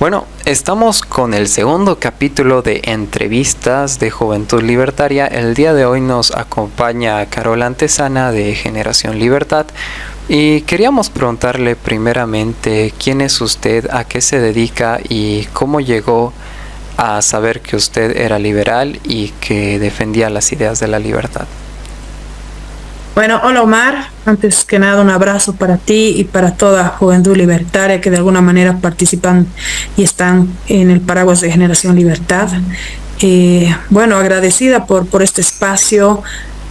Bueno, estamos con el segundo capítulo de entrevistas de Juventud Libertaria. El día de hoy nos acompaña Carol Antesana de Generación Libertad y queríamos preguntarle primeramente quién es usted, a qué se dedica y cómo llegó a saber que usted era liberal y que defendía las ideas de la libertad. Bueno, hola Omar, antes que nada un abrazo para ti y para toda Juventud Libertaria que de alguna manera participan y están en el paraguas de Generación Libertad. Bueno, agradecida por este espacio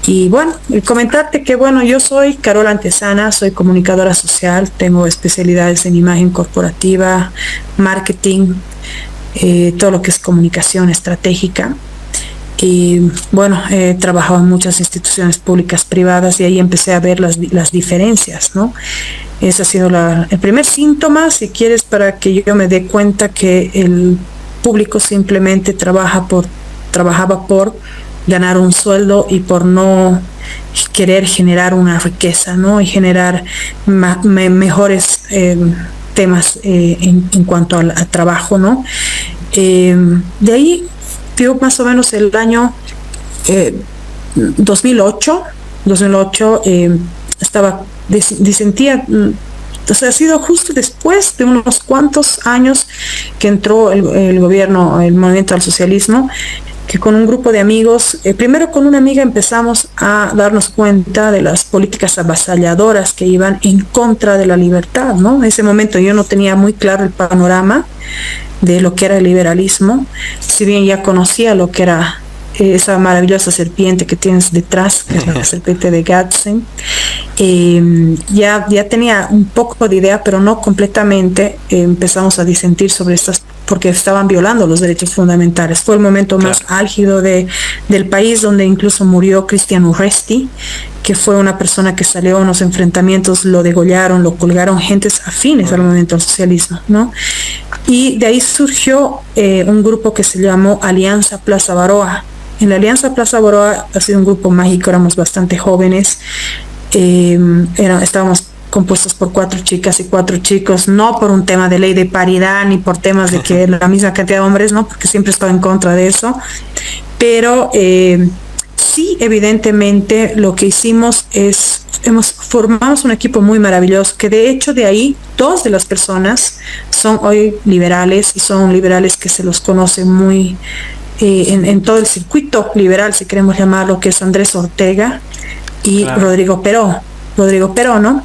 y bueno, comentarte que bueno, yo soy Carol Antesana, soy comunicadora social, tengo especialidades en imagen corporativa, marketing, todo lo que es comunicación estratégica. Y bueno, he trabajado en muchas instituciones públicas, privadas, y ahí empecé a ver las diferencias, ¿no? Ese ha sido el primer síntoma, si quieres, para que yo me dé cuenta que el público simplemente trabajaba por ganar un sueldo y por no querer generar una riqueza, ¿no? Y generar mejores temas en cuanto al trabajo, ¿no? De ahí yo más o menos el año 2008 estaba disentía, o sea, ha sido justo después de unos cuantos años que entró el gobierno, el movimiento al socialismo, que con un grupo de amigos, primero con una amiga empezamos a darnos cuenta de las políticas avasalladoras que iban en contra de la libertad, ¿no? En ese momento yo no tenía muy claro el panorama de lo que era el liberalismo, si bien ya conocía lo que era esa maravillosa serpiente que tienes detrás, que es la serpiente de Gadsden. Ya tenía un poco de idea, pero no completamente. Empezamos a disentir sobre estas, porque estaban violando los derechos fundamentales. Fue el momento más álgido del país, donde incluso murió Cristian Urresti, que fue una persona que salió en los enfrentamientos, lo degollaron, lo colgaron gentes afines al movimiento al socialismo, ¿no? Y de ahí surgió un grupo que se llamó Alianza Plaza Baroa. En la Alianza Plaza Baroa ha sido un grupo mágico, éramos bastante jóvenes, estábamos compuestos por 4 chicas y 4 chicos, no por un tema de ley de paridad ni por temas de que la misma cantidad de hombres, no, porque siempre he estado en contra de eso, pero sí, evidentemente lo que hicimos es formamos un equipo muy maravilloso, que de hecho de ahí 2 de las personas son hoy liberales, y son liberales que se los conoce muy en todo el circuito liberal, si queremos llamarlo, que es Andrés Ortega y Rodrigo Peró, ¿no?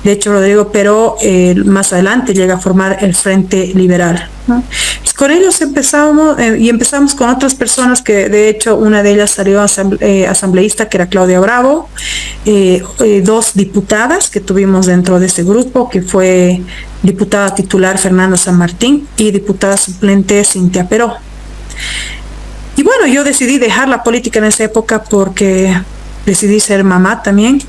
De hecho, Rodrigo Peró más adelante llega a formar el Frente Liberal, ¿no? Pues con ellos empezamos con otras personas que de hecho una de ellas salió asambleísta, que era Claudia Bravo, 2 diputadas que tuvimos dentro de ese grupo, que fue diputada titular Fernanda San Martín y diputada suplente Cintia Peró. Y bueno, yo decidí dejar la política en esa época porque decidí ser mamá también.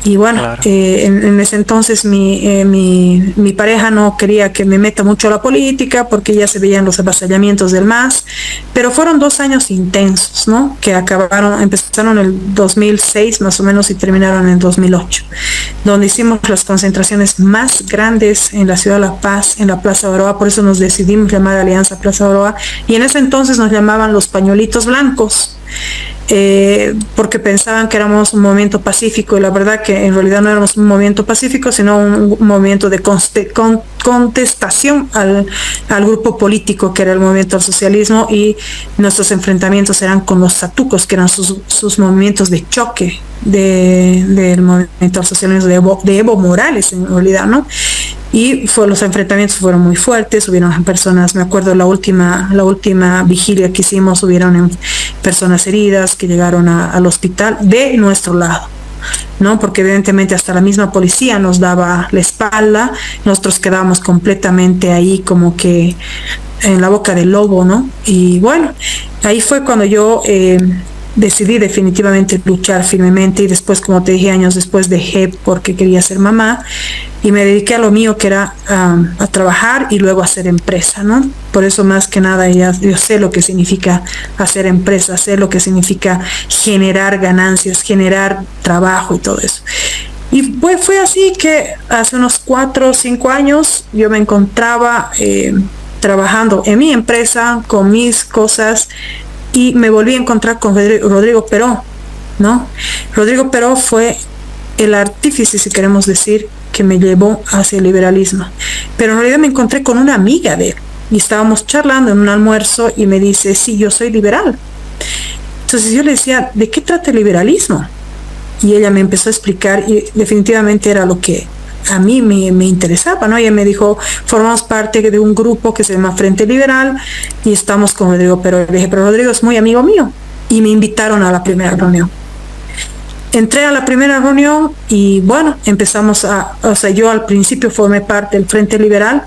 Y bueno, en ese entonces mi pareja no quería que me meta mucho a la política porque ya se veían los avasallamientos del MAS, pero fueron 2 años intensos, ¿no? Que empezaron en el 2006 más o menos y terminaron en el 2008, donde hicimos las concentraciones más grandes en la ciudad de La Paz, en la Plaza Baroa. Por eso nos decidimos llamar Alianza Plaza Baroa, y en ese entonces nos llamaban los pañuelitos blancos, porque pensaban que éramos un movimiento pacífico, y la verdad que en realidad no éramos un movimiento pacífico, sino un movimiento de contestación al grupo político que era el movimiento al socialismo, y nuestros enfrentamientos eran con los satucos, que eran sus movimientos de choque del movimiento al socialismo de Evo Morales en realidad, ¿no? Y los enfrentamientos fueron muy fuertes, hubieron personas, me acuerdo la última vigilia que hicimos, hubieron personas heridas que llegaron al hospital de nuestro lado, ¿no? Porque evidentemente hasta la misma policía nos daba la espalda, nosotros quedábamos completamente ahí como que en la boca del lobo, ¿no? Y bueno, ahí fue cuando yo decidí definitivamente luchar firmemente, y después, como te dije, años después dejé porque quería ser mamá y me dediqué a lo mío, que era a trabajar y luego a hacer empresa, ¿no? Por eso más que nada yo sé lo que significa hacer empresa, sé lo que significa generar ganancias, generar trabajo y todo eso. Y pues fue así que hace unos 4 o 5 años yo me encontraba trabajando en mi empresa, con mis cosas, y me volví a encontrar con Rodrigo Peró, ¿no? Rodrigo Peró fue el artífice, si queremos decir, que me llevó hacia el liberalismo. Pero en realidad me encontré con una amiga de él y estábamos charlando en un almuerzo y me dice, sí, yo soy liberal. Entonces yo le decía, ¿de qué trata el liberalismo? Y ella me empezó a explicar y definitivamente era lo que a mí me interesaba, ¿no? Ella me dijo, formamos parte de un grupo que se llama Frente Liberal y estamos con Rodrigo, pero le dije, pero Rodrigo es muy amigo mío. Y me invitaron a la primera reunión. Entré a la primera reunión y bueno, yo al principio formé parte del Frente Liberal.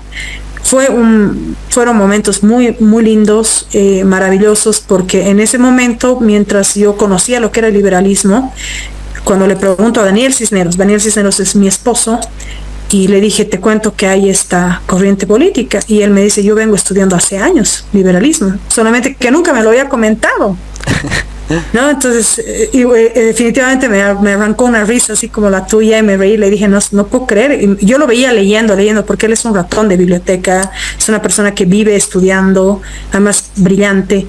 Fueron momentos muy, muy lindos, maravillosos, porque en ese momento, mientras yo conocía lo que era el liberalismo, cuando le pregunto a Daniel Cisneros es mi esposo, y le dije, te cuento que hay esta corriente política, y él me dice, yo vengo estudiando hace años liberalismo, solamente que nunca me lo había comentado. ¿No? Entonces, definitivamente me arrancó una risa así como la tuya y me reí, le dije, no puedo creer. Y yo lo veía leyendo, porque él es un ratón de biblioteca, es una persona que vive estudiando, además brillante,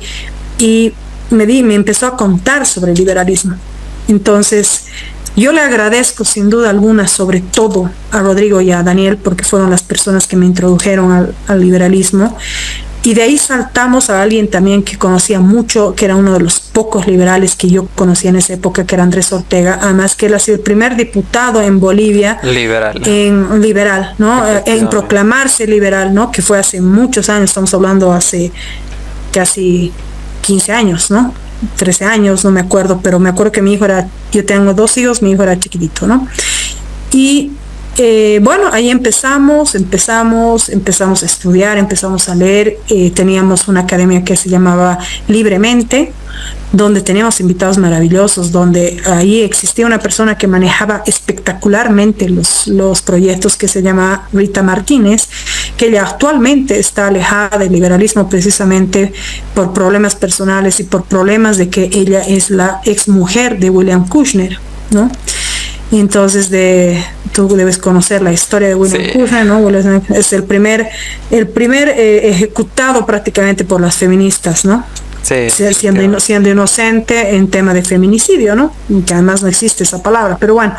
y me empezó a contar sobre el liberalismo. Entonces, yo le agradezco sin duda alguna, sobre todo a Rodrigo y a Daniel, porque fueron las personas que me introdujeron al liberalismo. Y de ahí saltamos a alguien también que conocía mucho, que era uno de los pocos liberales que yo conocía en esa época, que era Andrés Ortega, además que él ha sido el primer diputado en Bolivia liberal, ¿no? En proclamarse liberal, ¿no? Que fue hace muchos años, estamos hablando hace casi 15 años, ¿no? 13 años, no me acuerdo, pero me acuerdo que yo tengo 2 hijos, mi hijo era chiquitito, ¿no? Y bueno, ahí empezamos a estudiar, empezamos a leer, teníamos una academia que se llamaba Libremente, donde teníamos invitados maravillosos, donde ahí existía una persona que manejaba espectacularmente los proyectos, que se llama Rita Martínez, que ella actualmente está alejada del liberalismo precisamente por problemas personales y por problemas de que ella es la ex mujer de William Kushner, ¿no? Y entonces tú debes conocer la historia de William Kushner, ¿no? Es el primer ejecutado prácticamente por las feministas, ¿no? Sí, siendo inocente en tema de feminicidio, ¿no? Que además no existe esa palabra, pero bueno.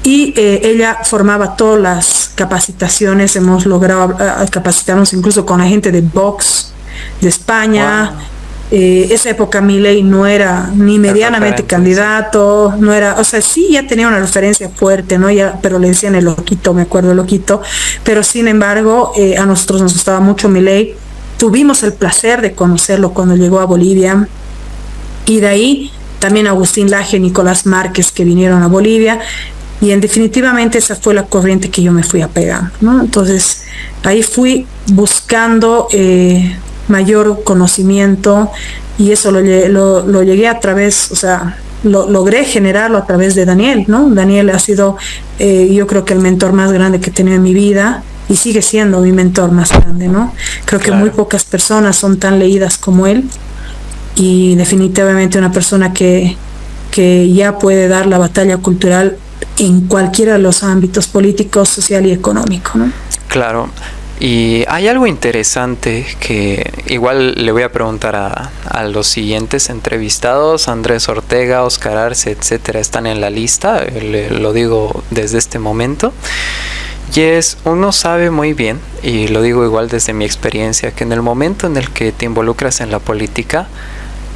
Y ella formaba todas las capacitaciones, hemos logrado capacitarnos incluso con la gente de Vox de España. Wow. Esa época Milei no era ni medianamente candidato, no era, o sea, sí ya tenía una referencia fuerte, ¿no? Pero le decían el loquito, me acuerdo, el loquito, pero sin embargo, a nosotros nos gustaba mucho Milei. Tuvimos el placer de conocerlo cuando llegó a Bolivia, y de ahí también Agustín Laje, Nicolás Márquez, que vinieron a Bolivia, y definitivamente esa fue la corriente que yo me fui apegando, ¿no? Entonces, ahí fui buscando mayor conocimiento, y eso lo llegué a través, o sea, logré generarlo a través de Daniel, ¿no? Daniel ha sido, yo creo que el mentor más grande que he tenido en mi vida, y sigue siendo mi mentor más grande, ¿no? Creo que muy pocas personas son tan leídas como él, y definitivamente una persona que ya puede dar la batalla cultural en cualquiera de los ámbitos político, social y económico, ¿no? Claro. Y hay algo interesante que igual le voy a preguntar a los siguientes entrevistados. Andrés Ortega, Oscar Arce, etcétera, están en la lista, lo digo desde este momento. Y uno sabe muy bien, y lo digo igual desde mi experiencia, que en el momento en el que te involucras en la política,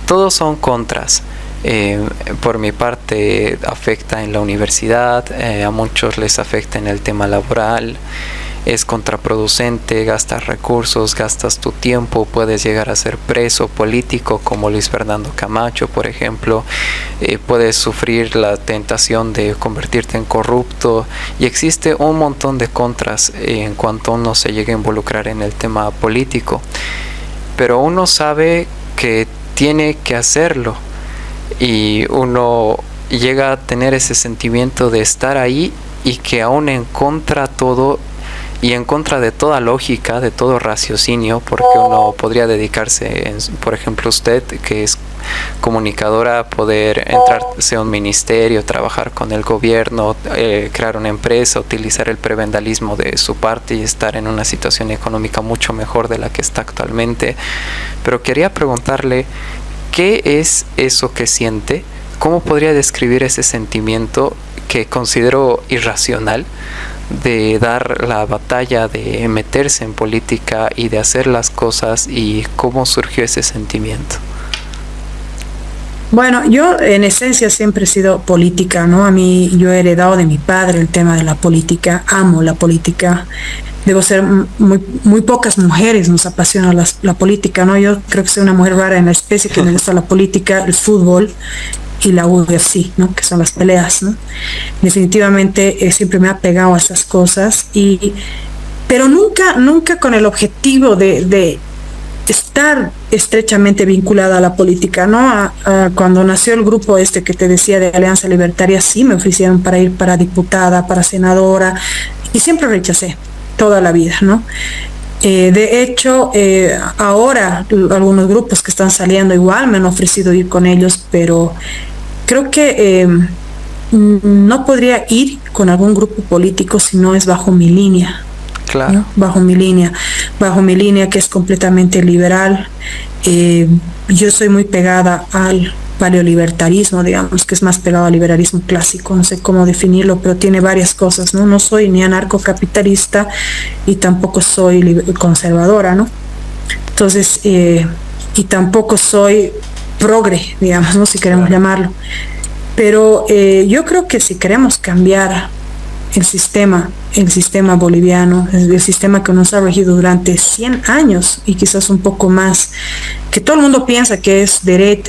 todos son contras. Por mi parte afecta en la universidad, a muchos les afecta en el tema laboral. Es contraproducente, gastas recursos, gastas tu tiempo, puedes llegar a ser preso político como Luis Fernando Camacho, por ejemplo, puedes sufrir la tentación de convertirte en corrupto, y existe un montón de contras en cuanto uno se llega a involucrar en el tema político, pero uno sabe que tiene que hacerlo, y uno llega a tener ese sentimiento de estar ahí, y que aún en contra todo y en contra de toda lógica, de todo raciocinio, porque uno podría dedicarse, por ejemplo usted, que es comunicadora poder entrar sea un ministerio, trabajar con el gobierno, crear una empresa, utilizar el prebendalismo de su parte y estar en una situación económica mucho mejor de la que está actualmente. Pero quería preguntarle, ¿qué es eso que siente? ¿Cómo podría describir ese sentimiento que considero irracional de dar la batalla, de meterse en política y de hacer las cosas, y cómo surgió ese sentimiento? Bueno, yo en esencia siempre he sido política, ¿no? A mí, yo he heredado de mi padre el tema de la política, amo la política. Debo ser muy pocas mujeres nos apasiona la política, ¿no? Yo creo que soy una mujer rara en la especie que me gusta la política, el fútbol y la UFC, ¿no? Que son las peleas, ¿no? Definitivamente siempre me ha pegado a esas cosas, pero nunca con el objetivo de estar estrechamente vinculada a la política, ¿no? Cuando nació el grupo este que te decía de Alianza Libertaria, sí me ofrecieron para ir para diputada, para senadora, y siempre rechacé toda la vida, ¿no? De hecho, ahora algunos grupos que están saliendo igual me han ofrecido ir con ellos, pero creo que no podría ir con algún grupo político si no es bajo mi línea. Claro. ¿No? Bajo mi línea que es completamente liberal. Yo soy muy pegada al paleolibertarismo, digamos, que es más pegado al liberalismo clásico, no sé cómo definirlo, pero tiene varias cosas, ¿no? No soy ni anarcocapitalista y tampoco soy conservadora, ¿no? Entonces, y tampoco soy progre, digamos, ¿no? Si queremos llamarlo. Pero yo creo que si queremos cambiar el sistema boliviano, el sistema que nos ha regido durante 100 años y quizás un poco más, que todo el mundo piensa que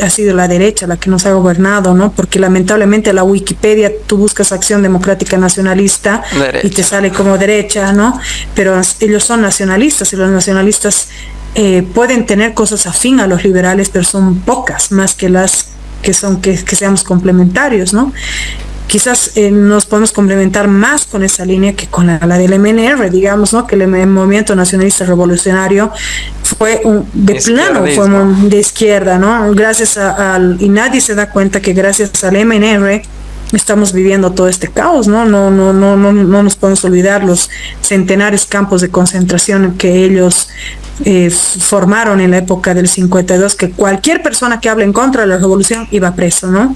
ha sido la derecha la que nos ha gobernado, ¿no? Porque lamentablemente la Wikipedia, tú buscas Acción Democrática Nacionalista derecha, y te sale como derecha, ¿no? Pero ellos son nacionalistas, y los nacionalistas pueden tener cosas afín a los liberales, pero son pocas, más que las que seamos complementarios, ¿no? Quizás nos podemos complementar más con esa línea que con la del MNR, digamos, ¿no? Que el Movimiento Nacionalista Revolucionario fue de izquierda, ¿no? Y nadie se da cuenta que gracias al MNR estamos viviendo todo este caos, ¿no? No nos podemos olvidar los centenares campos de concentración que ellos formaron en la época del 52, que cualquier persona que hable en contra de la revolución iba preso, ¿no?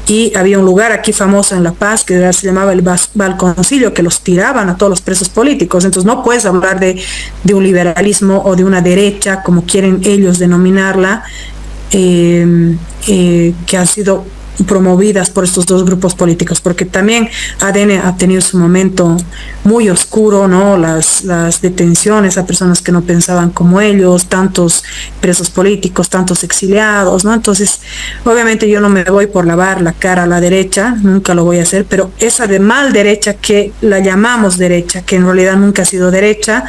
Y había un lugar aquí famoso en La Paz que se llamaba el Balconcillo, que los tiraban a todos los presos políticos. Entonces no puedes hablar de un liberalismo o de una derecha, como quieren ellos denominarla, que han sido promovidas por estos dos grupos políticos, porque también ADN ha tenido su momento muy oscuro, ¿no? Las detenciones a personas que no pensaban como ellos, tantos presos políticos, tantos exiliados, ¿no? Entonces, obviamente yo no me voy por lavar la cara a la derecha, nunca lo voy a hacer, pero esa de mal derecha que la llamamos derecha, que en realidad nunca ha sido derecha,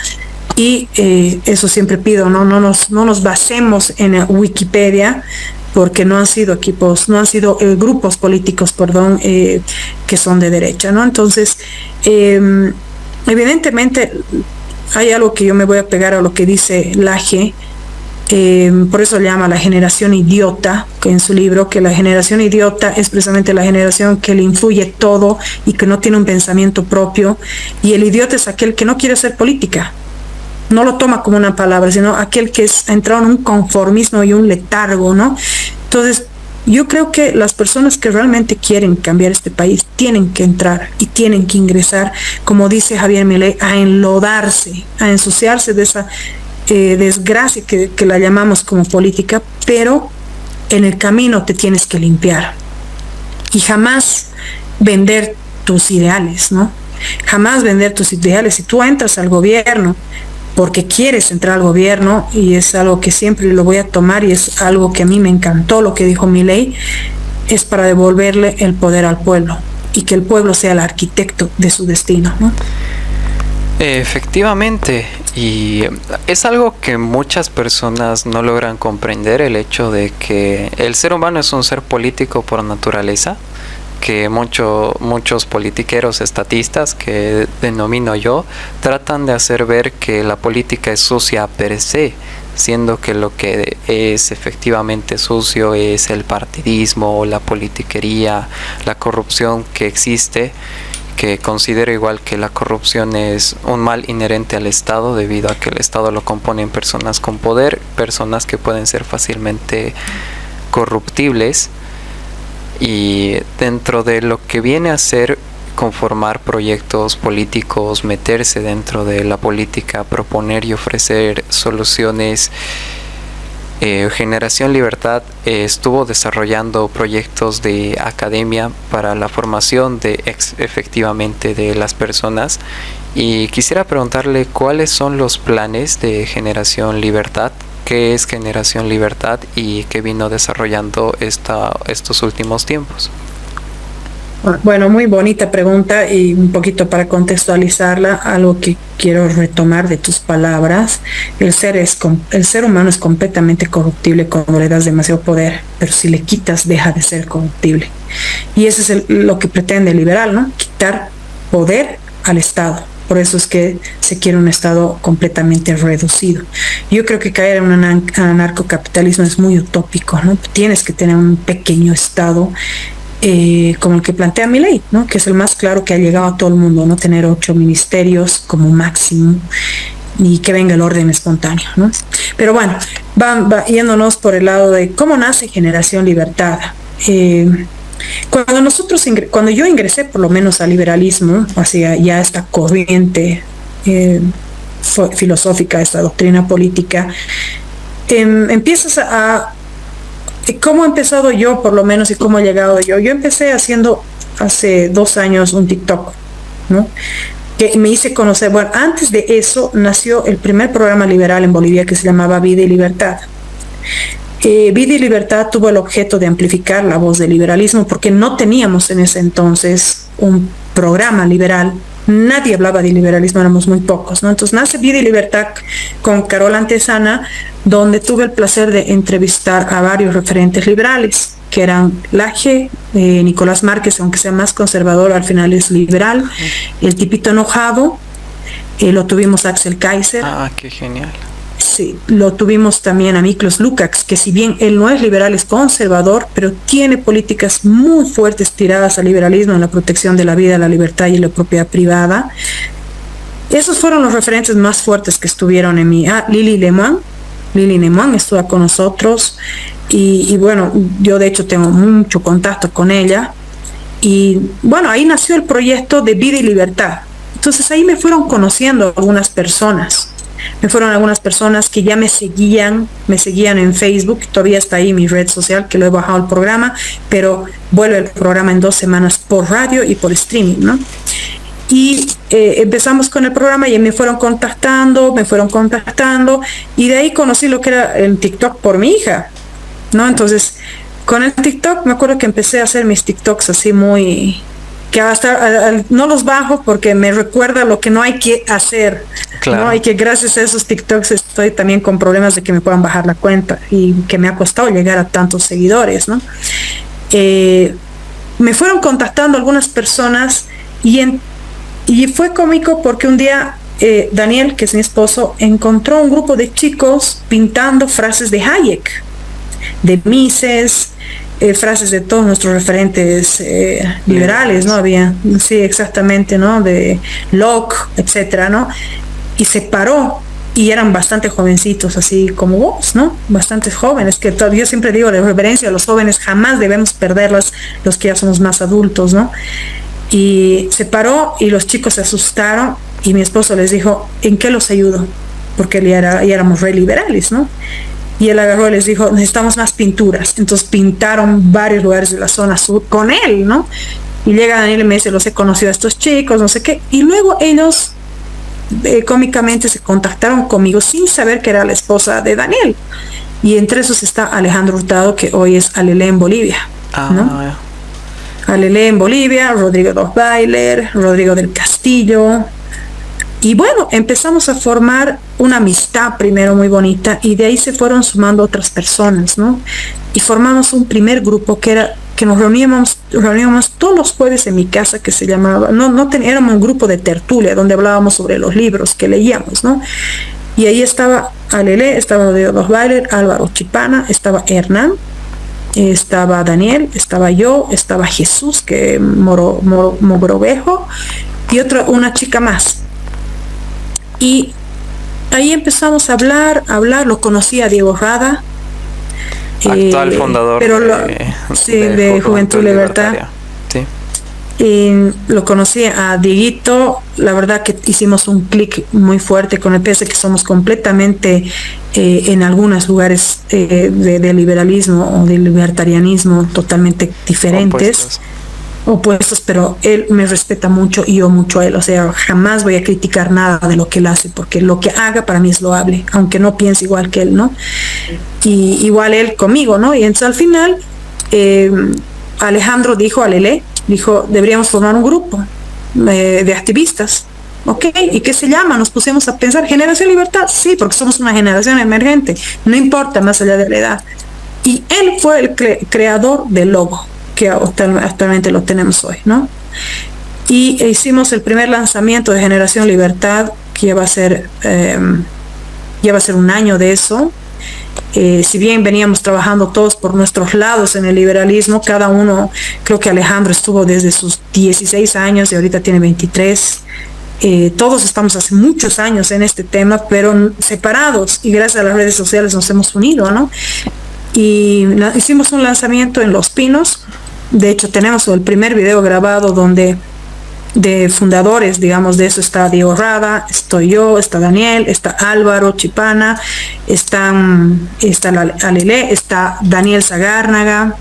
y eso siempre pido, ¿no? No nos basemos en Wikipedia, porque no han sido grupos políticos, que son de derecha, ¿no? Entonces, evidentemente hay algo que yo me voy a pegar a lo que dice Laje, por eso llama la generación idiota, que en su libro, que la generación idiota es precisamente la generación que le influye todo y que no tiene un pensamiento propio, y el idiota es aquel que no quiere hacer política. No lo toma como una palabra, sino aquel que ha entrado en un conformismo y un letargo, ¿no? Entonces, yo creo que las personas que realmente quieren cambiar este país tienen que entrar y tienen que ingresar, como dice Javier Milei, a enlodarse, a ensuciarse de esa desgracia que la llamamos como política, pero en el camino te tienes que limpiar y jamás vender tus ideales, ¿no? Jamás vender tus ideales. Si tú entras al gobierno porque quieres entrar al gobierno, y es algo que siempre lo voy a tomar, y es algo que a mí me encantó lo que dijo Milei, es para devolverle el poder al pueblo y que el pueblo sea el arquitecto de su destino, ¿no? Efectivamente, y es algo que muchas personas no logran comprender, el hecho de que el ser humano es un ser político por naturaleza, que muchos politiqueros estatistas, que denomino yo, tratan de hacer ver que la política es sucia per se, siendo que lo que es efectivamente sucio es el partidismo, la politiquería, la corrupción que existe, que considero igual que la corrupción es un mal inherente al Estado, debido a que el Estado lo componen personas con poder, personas que pueden ser fácilmente corruptibles, y dentro de lo que viene a ser conformar proyectos políticos, meterse dentro de la política, proponer y ofrecer soluciones, Generación Libertad estuvo desarrollando proyectos de academia para la formación efectivamente de las personas, y quisiera preguntarle cuáles son los planes de Generación Libertad, qué es Generación Libertad y qué vino desarrollando estos últimos tiempos. Bueno, muy bonita pregunta, y un poquito para contextualizarla, algo que quiero retomar de tus palabras. El ser humano es completamente corruptible cuando le das demasiado poder, pero si le quitas deja de ser corruptible. Y eso es lo que pretende el liberal, ¿no? Quitar poder al Estado. Por eso es que se quiere un Estado completamente reducido. Yo creo que caer en un anarcocapitalismo es muy utópico, ¿no? Tienes que tener un pequeño Estado, como el que plantea Milei, ¿no? Que es el más claro, que ha llegado a todo el mundo, no tener 8 ministerios como máximo y que venga el orden espontáneo, ¿no? Pero bueno, yéndonos por el lado de cómo nace Generación Libertad. Cuando yo ingresé por lo menos al liberalismo, hacia ya esta corriente filosófica, esta doctrina política, empiezas a ¿cómo he empezado yo, por lo menos, y cómo he llegado yo? Yo empecé haciendo hace 2 años un TikTok, ¿no? Que me hice conocer. Bueno, antes de eso nació el primer programa liberal en Bolivia, que se llamaba Vida y Libertad. Vida y Libertad tuvo el objeto de amplificar la voz del liberalismo, porque no teníamos en ese entonces un programa liberal. Nadie hablaba de liberalismo, éramos muy pocos, ¿no? Entonces nace Vida y Libertad con Carola Antesana, donde tuve el placer de entrevistar a varios referentes liberales, que eran Laje, Nicolás Márquez, aunque sea más conservador, al final es liberal, el Tipito Enojado, lo tuvimos a Axel Kaiser. Ah, qué genial. Sí, lo tuvimos también a Miklos Lukács, que si bien él no es liberal, es conservador, pero tiene políticas muy fuertes tiradas al liberalismo en la protección de la vida, la libertad y la propiedad privada. Esos fueron los referentes más fuertes que estuvieron en mí. Lili Lemoine estuvo con nosotros, y bueno, yo de hecho tengo mucho contacto con ella, y bueno, ahí nació el proyecto de Vida y Libertad. Entonces ahí me fueron conociendo algunas personas. Que ya me seguían en Facebook, todavía está ahí mi red social, que lo he bajado el programa, pero vuelve el programa en 2 semanas por radio y por streaming, ¿no? Y empezamos con el programa y me fueron contactando, y de ahí conocí lo que era el TikTok por mi hija, ¿no? Entonces, con el TikTok me acuerdo que empecé a hacer mis TikToks así muy... que hasta no los bajo porque me recuerda lo que no hay que hacer, claro, ¿no? Y que gracias a esos TikToks estoy también con problemas de que me puedan bajar la cuenta, y que me ha costado llegar a tantos seguidores, ¿no? Me fueron contactando algunas personas, y fue cómico porque un día Daniel, que es mi esposo, encontró un grupo de chicos pintando frases de Hayek, de Mises, frases de todos nuestros referentes liberales, ¿no? Había, sí, exactamente, ¿no? De Locke, etcétera, ¿no? Y se paró, y eran bastante jovencitos, así como vos, ¿no? Bastante jóvenes, que yo siempre digo de reverencia a los jóvenes, jamás debemos perderlas, los que ya somos más adultos, ¿no? Y se paró, y los chicos se asustaron, y mi esposo les dijo, ¿en qué los ayudo? Porque ya éramos re liberales, ¿no? Y él agarró y les dijo, necesitamos más pinturas. Entonces pintaron varios lugares de la zona sur con él, ¿no? Y llega Daniel y me dice, los he conocido a estos chicos, no sé qué. Y luego ellos cómicamente se contactaron conmigo sin saber que era la esposa de Daniel. Y entre esos está Alejandro Hurtado, que hoy es Alelé en Bolivia, ¿no? Alelé en Bolivia, Rodrigo Dochweiler, Rodrigo del Castillo. Y bueno, empezamos a formar una amistad primero muy bonita, y de ahí se fueron sumando otras personas, ¿no? Y formamos un primer grupo que era que nos reuníamos todos los jueves en mi casa, que se llamaba, éramos un grupo de tertulia donde hablábamos sobre los libros que leíamos, ¿no? Y ahí estaba Alele, estaba Dios Bailer, Álvaro Chipana, estaba Hernán, estaba Daniel, estaba yo, estaba Jesús, que Mogrovejo, y una chica más. Y ahí empezamos a hablar, lo conocí a Diego Rada, actual fundador de Juventud Libertad. Sí. Y lo conocí a Dieguito, la verdad que hicimos un clic muy fuerte con él, pese que somos completamente en algunos lugares de liberalismo o de libertarianismo totalmente diferentes, opuestos, pero él me respeta mucho y yo mucho a él, o sea, jamás voy a criticar nada de lo que él hace, porque lo que haga para mí es loable, aunque no piense igual que él, ¿no? Y igual él conmigo, ¿no? Y entonces al final Alejandro dijo a Lele, deberíamos formar un grupo de activistas. Ok, ¿y qué se llama? Nos pusimos a pensar, ¿Generación Libertad? Sí, porque somos una generación emergente, no importa más allá de la edad. Y él fue el creador del logo, que actualmente lo tenemos hoy, ¿no? Y hicimos el primer lanzamiento de Generación Libertad, que ya va a ser un año de eso. Si bien veníamos trabajando todos por nuestros lados en el liberalismo, cada uno, creo que Alejandro estuvo desde sus 16 años y ahorita tiene 23. Todos estamos hace muchos años en este tema, pero separados, y gracias a las redes sociales nos hemos unido, ¿no? Y hicimos un lanzamiento en Los Pinos. De hecho, tenemos el primer video grabado donde de fundadores, digamos, de eso está Diego Rada, estoy yo, está Daniel, está Álvaro Chipana, está Alele, está Daniel Sagárnaga,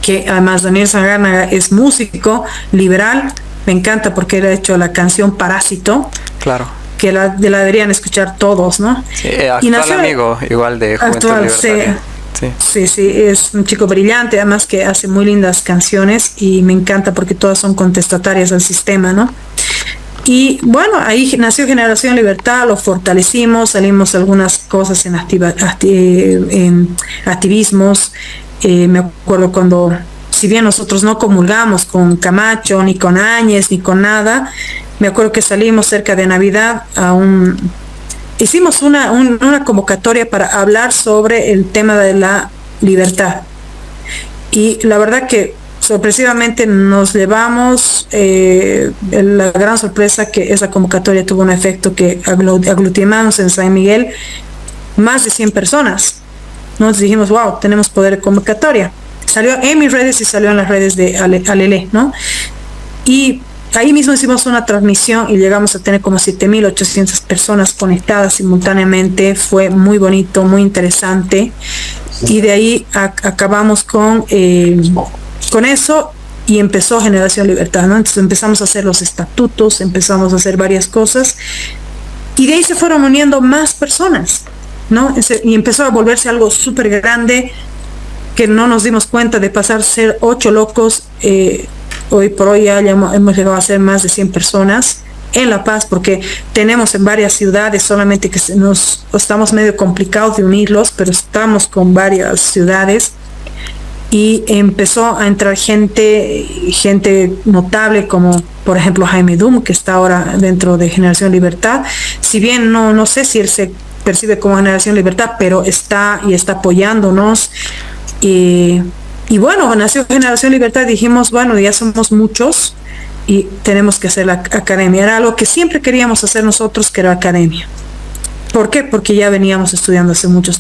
que además Daniel Sagárnaga es músico liberal, me encanta porque él ha hecho la canción Parásito. Claro. Que la deberían escuchar todos, ¿no? Sí, actual amigo, igual de Juventud Libertaria. Sí, es un chico brillante, además que hace muy lindas canciones y me encanta porque todas son contestatarias al sistema, ¿no? Y bueno, ahí nació Generación Libertad, lo fortalecimos, salimos algunas cosas en activismos. Me acuerdo cuando, si bien nosotros no comulgamos con Camacho, ni con Áñez, ni con nada, me acuerdo que salimos cerca de Navidad hicimos una convocatoria para hablar sobre el tema de la libertad. Y la verdad que sorpresivamente nos llevamos la gran sorpresa que esa convocatoria tuvo un efecto que aglutinamos en San Miguel más de 100 personas. Nos dijimos, wow, tenemos poder de convocatoria. Salió en mis redes y salió en las redes de Alele, ¿no? Y ahí mismo hicimos una transmisión y llegamos a tener como 7.800 personas conectadas simultáneamente. Fue muy bonito, muy interesante. Y de ahí acabamos con eso y empezó Generación Libertad, ¿no? Entonces empezamos a hacer los estatutos, empezamos a hacer varias cosas. Y de ahí se fueron uniendo más personas, ¿no? Y empezó a volverse algo súper grande que no nos dimos cuenta de pasar a ser 8 locos. Hoy por hoy ya hemos llegado a ser más de 100 personas en La Paz, porque tenemos en varias ciudades, solamente que estamos medio complicados de unirlos, pero estamos con varias ciudades. Y empezó a entrar gente notable, como por ejemplo Jaime Dum, que está ahora dentro de Generación Libertad. Si bien no sé si él se percibe como Generación Libertad, pero está apoyándonos. Y bueno, nació Generación Libertad y dijimos, bueno, ya somos muchos y tenemos que hacer la academia. Era algo que siempre queríamos hacer nosotros, que era academia. ¿Por qué? Porque ya veníamos estudiando hace mucho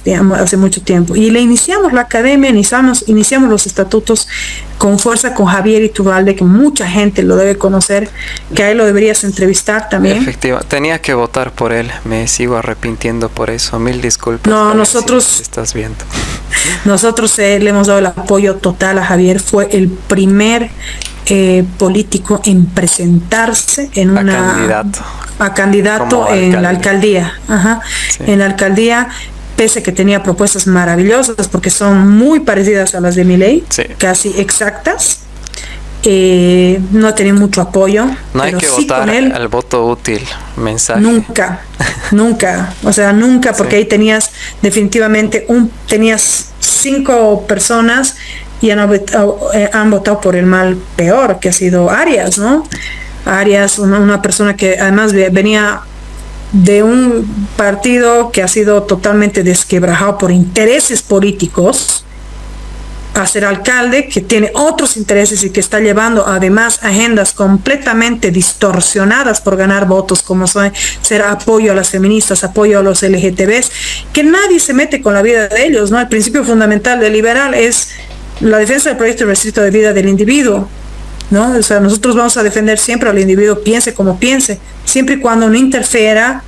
tiempo. Y le iniciamos la academia, iniciamos los estatutos con fuerza con Javier Iturralde, que mucha gente lo debe conocer, que a él lo deberías entrevistar también. Efectivamente, tenía que votar por él, me sigo arrepintiendo por eso, 1000 disculpas. No, nosotros, si estás viendo. Nosotros le hemos dado el apoyo total a Javier, fue el primer político en presentarse en candidato en la alcaldía. Sí. En la alcaldía, pese que tenía propuestas maravillosas porque son muy parecidas a las de Milei, sí, casi exactas. No ha tenido mucho apoyo. No hay que sí votar al voto útil, mensaje. Nunca, o sea, nunca, porque sí, ahí tenías definitivamente tenías 5 personas y han votado por el mal peor, que ha sido Arias, ¿no? Arias, una persona que además venía de un partido que ha sido totalmente desquebrajado por intereses políticos, a ser alcalde, que tiene otros intereses y que está llevando además agendas completamente distorsionadas por ganar votos, como ser apoyo a las feministas, apoyo a los LGTBs, que nadie se mete con la vida de ellos, ¿no? El principio fundamental del liberal es la defensa del proyecto restricto de vida del individuo, ¿no? O sea, nosotros vamos a defender siempre al individuo, piense como piense, siempre y cuando no interfiera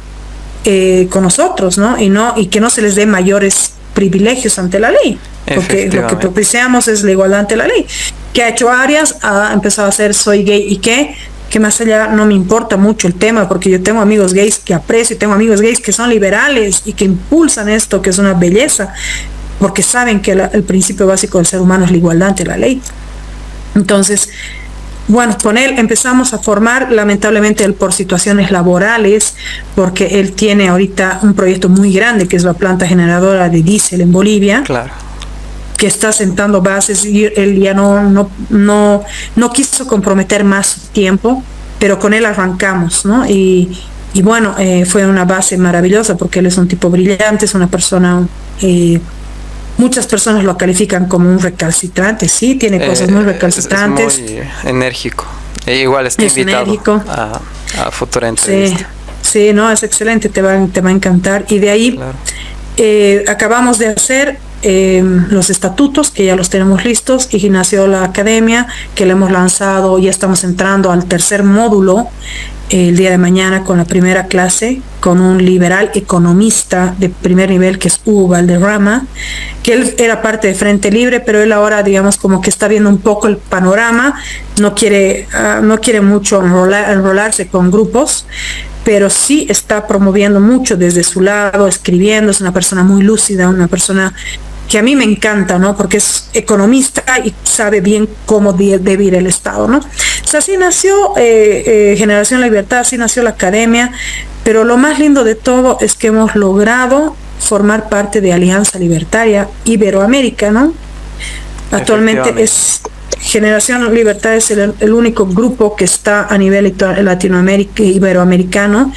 con nosotros, ¿no? Y que no se les dé mayores privilegios ante la ley, porque lo que propiciamos es la igualdad ante la ley. ¿Qué ha hecho Arias? Ha empezado a hacer soy gay y que más allá no me importa mucho el tema, porque yo tengo amigos gays que aprecio, tengo amigos gays que son liberales y que impulsan esto, que es una belleza, porque saben que el principio básico del ser humano es la igualdad ante la ley. Entonces, bueno, con él empezamos a formar, lamentablemente él por situaciones laborales, porque él tiene ahorita un proyecto muy grande que es la planta generadora de diésel en Bolivia. Claro. Que está sentando bases y él ya no quiso comprometer más tiempo, pero con él arrancamos, ¿no? Y bueno, fue una base maravillosa porque él es un tipo brillante, es una persona... muchas personas lo califican como un recalcitrante, sí, tiene cosas muy recalcitrantes. Es muy enérgico. Igual está invitado a futura entrevista. Sí, no, es excelente, te va a encantar. Y de ahí acabamos de hacer los estatutos, que ya los tenemos listos, y nació la academia, que le hemos lanzado, ya estamos entrando al tercer módulo el día de mañana con la primera clase, con un liberal economista de primer nivel que es Hugo Valderrama, que él era parte de Frente Libre, pero él ahora digamos como que está viendo un poco el panorama, no quiere mucho enrolarse con grupos, pero sí está promoviendo mucho desde su lado, escribiendo, es una persona muy lúcida, una persona que a mí me encanta, ¿no? Porque es economista y sabe bien cómo debe ir el Estado, ¿no? O sea, así nació Generación Libertad, así nació la academia, pero lo más lindo de todo es que hemos logrado formar parte de Alianza Libertaria Iberoamérica, ¿no? Actualmente es Generación Libertad es el único grupo que está a nivel Latinoamérica iberoamericano,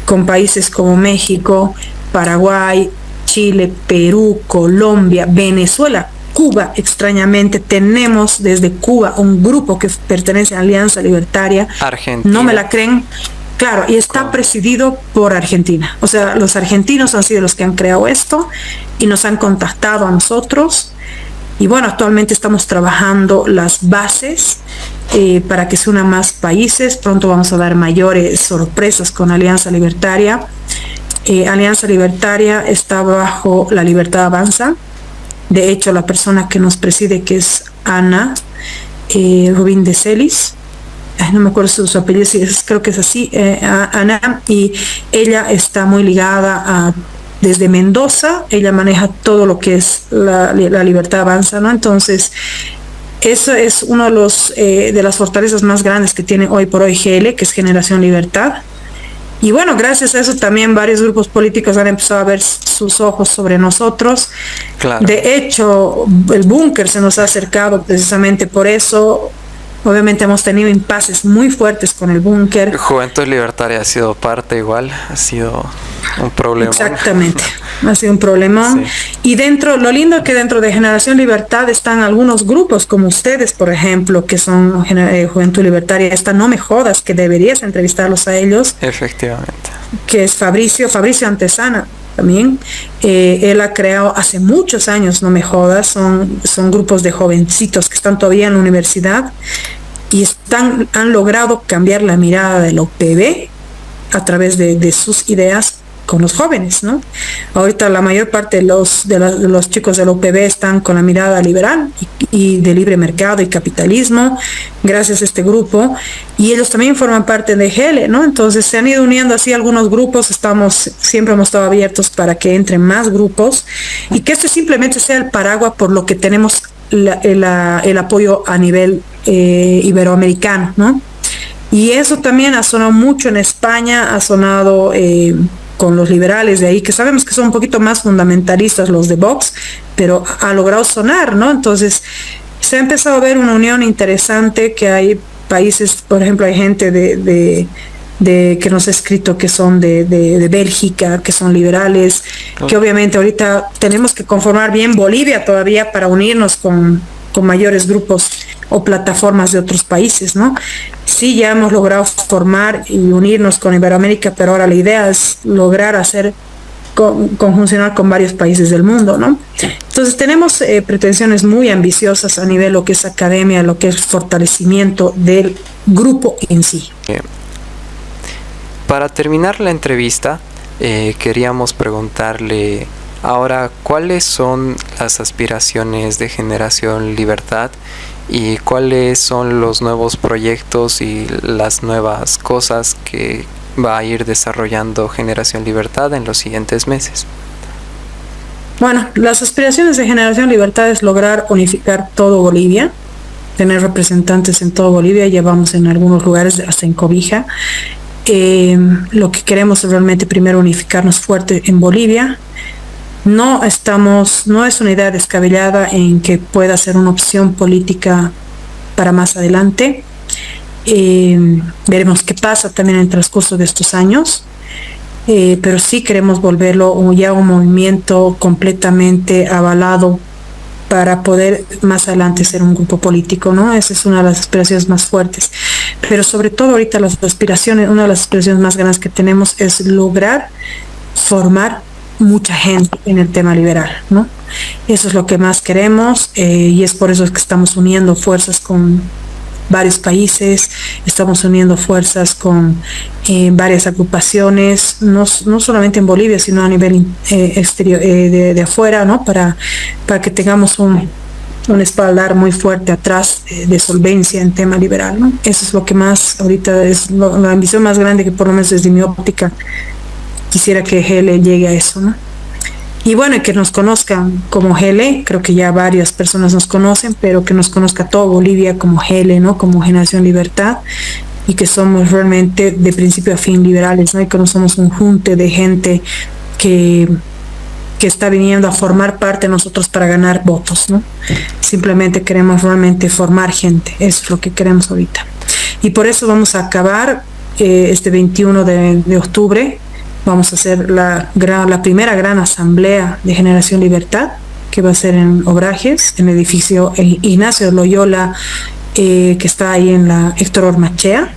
con países como México, Paraguay, Chile, Perú, Colombia, Venezuela, Cuba. Extrañamente tenemos desde Cuba un grupo que pertenece a Alianza Libertaria. Argentina. No me la creen. Claro, y está presidido por Argentina. O sea, los argentinos han sido los que han creado esto y nos han contactado a nosotros. Y bueno, actualmente estamos trabajando las bases para que se unan más países. Pronto vamos a dar mayores sorpresas con Alianza Libertaria. Alianza Libertaria está bajo La Libertad Avanza. De hecho, la persona que nos preside, que es Ana Rubín de Celis, no me acuerdo su apellido, creo que es así, Ana, y ella está muy ligada desde Mendoza, ella maneja todo lo que es la Libertad Avanza, ¿no? Entonces, eso es uno de las fortalezas más grandes que tiene hoy por hoy GL, que es Generación Libertad. Y bueno, gracias a eso también varios grupos políticos han empezado a ver sus ojos sobre nosotros. Claro. De hecho, el búnker se nos ha acercado precisamente por eso. Obviamente hemos tenido impases muy fuertes con el búnker. Juventud Libertaria ha sido parte igual, ha sido un problema. Exactamente, ha sido un problema. Sí. Y lo lindo es que dentro de Generación Libertad están algunos grupos como ustedes, por ejemplo, que son Juventud Libertaria. Esta No Me Jodas, que deberías entrevistarlos a ellos. Efectivamente. Que es Fabricio Antesana también. Él ha creado hace muchos años No Me Jodas, son grupos de jovencitos que están todavía en la universidad y han logrado cambiar la mirada del OPB a través de sus ideas con los jóvenes, ¿no? Ahorita la mayor parte de los chicos del OPB están con la mirada liberal y de libre mercado y capitalismo, gracias a este grupo, y ellos también forman parte de GL, ¿no? Entonces se han ido uniendo así algunos grupos, siempre hemos estado abiertos para que entren más grupos y que este simplemente sea el paraguas por lo que tenemos el apoyo a nivel iberoamericano, ¿no? Y eso también ha sonado mucho en España, ha sonado con los liberales de ahí, que sabemos que son un poquito más fundamentalistas los de Vox, pero ha logrado sonar, ¿no? Entonces, Se ha empezado a ver una unión interesante, que hay países, por ejemplo, hay gente que nos ha escrito que son de Bélgica, que son liberales, que obviamente ahorita tenemos que conformar bien Bolivia todavía para unirnos con mayores grupos o plataformas de otros países, ¿no? Sí, ya hemos logrado formar y unirnos con Iberoamérica, pero ahora la idea es lograr hacer conjuncionar con varios países del mundo, ¿no? Entonces tenemos pretensiones muy ambiciosas a nivel lo que es academia, lo que es fortalecimiento del grupo en sí. Para terminar la entrevista, queríamos preguntarle ahora cuáles son las aspiraciones de Generación Libertad y cuáles son los nuevos proyectos y las nuevas cosas que va a ir desarrollando Generación Libertad en los siguientes meses. Bueno, las aspiraciones de Generación Libertad es lograr unificar todo Bolivia, tener representantes en todo Bolivia, llevamos en algunos lugares hasta en Cobija. Lo que queremos es realmente primero unificarnos fuerte en Bolivia. No es una idea descabellada en que pueda ser una opción política para más adelante. Veremos qué pasa también en el transcurso de estos años, pero sí queremos volverlo ya un movimiento completamente avalado para poder más adelante ser un grupo político, ¿no? Esa es una de las aspiraciones más fuertes. Pero sobre todo ahorita una de las aspiraciones más grandes que tenemos es lograr formar mucha gente en el tema liberal, ¿no? Eso es lo que más queremos, y es por eso que estamos uniendo fuerzas con varios países, estamos uniendo fuerzas con varias agrupaciones, no solamente en Bolivia, sino a nivel exterior, de afuera, ¿no? Para que tengamos un espaldar muy fuerte atrás de solvencia en tema liberal, ¿no? Eso es lo que más ahorita es la ambición más grande, que por lo menos desde mi óptica quisiera que GL llegue a eso, ¿no? Y bueno, y que nos conozcan como GL, creo que ya varias personas nos conocen, pero que nos conozca todo Bolivia como GL, ¿no? Como Generación Libertad, y que somos realmente de principio a fin liberales, ¿no? Y que no somos un junte de gente que está viniendo a formar parte de nosotros para ganar votos, ¿no? Simplemente queremos realmente formar gente, eso es lo que queremos ahorita. Y por eso vamos a acabar este 21 de octubre, vamos a hacer la primera gran asamblea de Generación Libertad, que va a ser en Obrajes, en el edificio Ignacio Loyola, que está ahí en la Héctor Ormachea.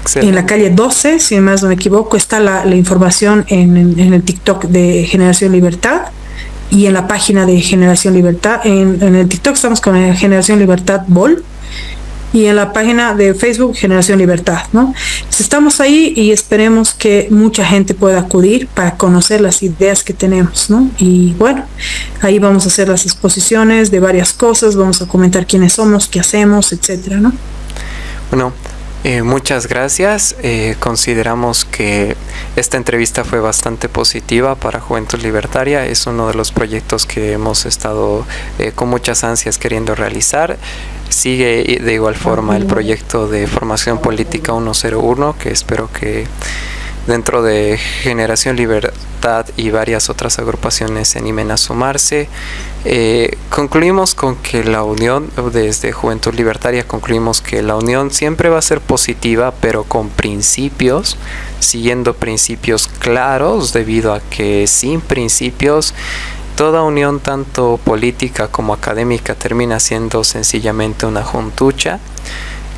Excelente. En la calle 12, si más no me equivoco. Está la información en el TikTok de Generación Libertad y en la página de Generación Libertad. En el TikTok estamos con Generación Libertad Bol, y en la página de Facebook Generación Libertad, ¿no? Entonces estamos ahí y esperemos que mucha gente pueda acudir para conocer las ideas que tenemos, ¿no? Y bueno, ahí vamos a hacer las exposiciones de varias cosas, vamos a comentar quiénes somos, qué hacemos, etcétera, ¿no? Bueno, muchas gracias. Consideramos que esta entrevista fue bastante positiva para Juventud Libertaria. Es uno de los proyectos que hemos estado con muchas ansias queriendo realizar. Sigue de igual forma el proyecto de formación política 101, que espero que dentro de Generación Libertad y varias otras agrupaciones se animen a sumarse. Concluimos con que la unión, desde Juventud Libertaria concluimos que la unión siempre va a ser positiva, pero con principios, siguiendo principios claros, debido a que sin principios toda unión, tanto política como académica, termina siendo sencillamente una juntucha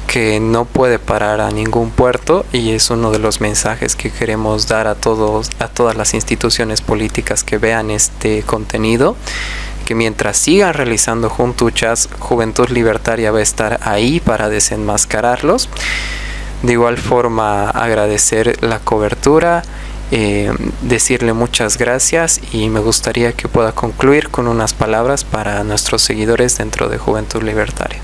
que no puede parar a ningún puerto, y es uno de los mensajes que queremos dar a todas las instituciones políticas que vean este contenido, que mientras sigan realizando juntuchas, Juventud Libertaria va a estar ahí para desenmascararlos. De igual forma, agradecer la cobertura, decirle muchas gracias, y me gustaría que pueda concluir con unas palabras para nuestros seguidores dentro de Juventud Libertaria.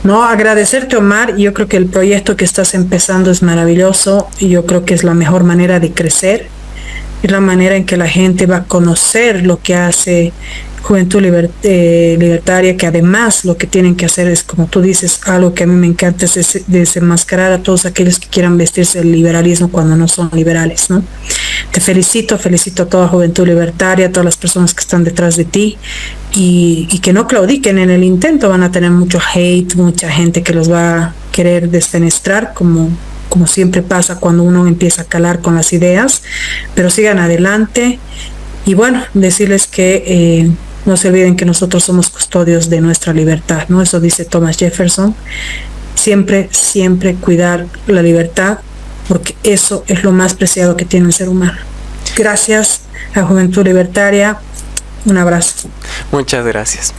No, agradecerte, Omar. Yo creo que el proyecto que estás empezando es maravilloso, y yo creo que es la mejor manera de crecer, es la manera en que la gente va a conocer lo que hace Juventud Libertaria, que además lo que tienen que hacer es, como tú dices, algo que a mí me encanta, es desenmascarar a todos aquellos que quieran vestirse del liberalismo cuando no son liberales, ¿no? Te felicito a toda Juventud Libertaria, a todas las personas que están detrás de ti y que no claudiquen en el intento. Van a tener mucho hate, mucha gente que los va a querer desfenestrar, como siempre pasa cuando uno empieza a calar con las ideas, pero sigan adelante. Y bueno, decirles que no se olviden que nosotros somos custodios de nuestra libertad, ¿no? Eso dice Thomas Jefferson. Siempre, siempre cuidar la libertad, porque eso es lo más preciado que tiene el ser humano. Gracias a Juventud Libertaria. Un abrazo. Muchas gracias.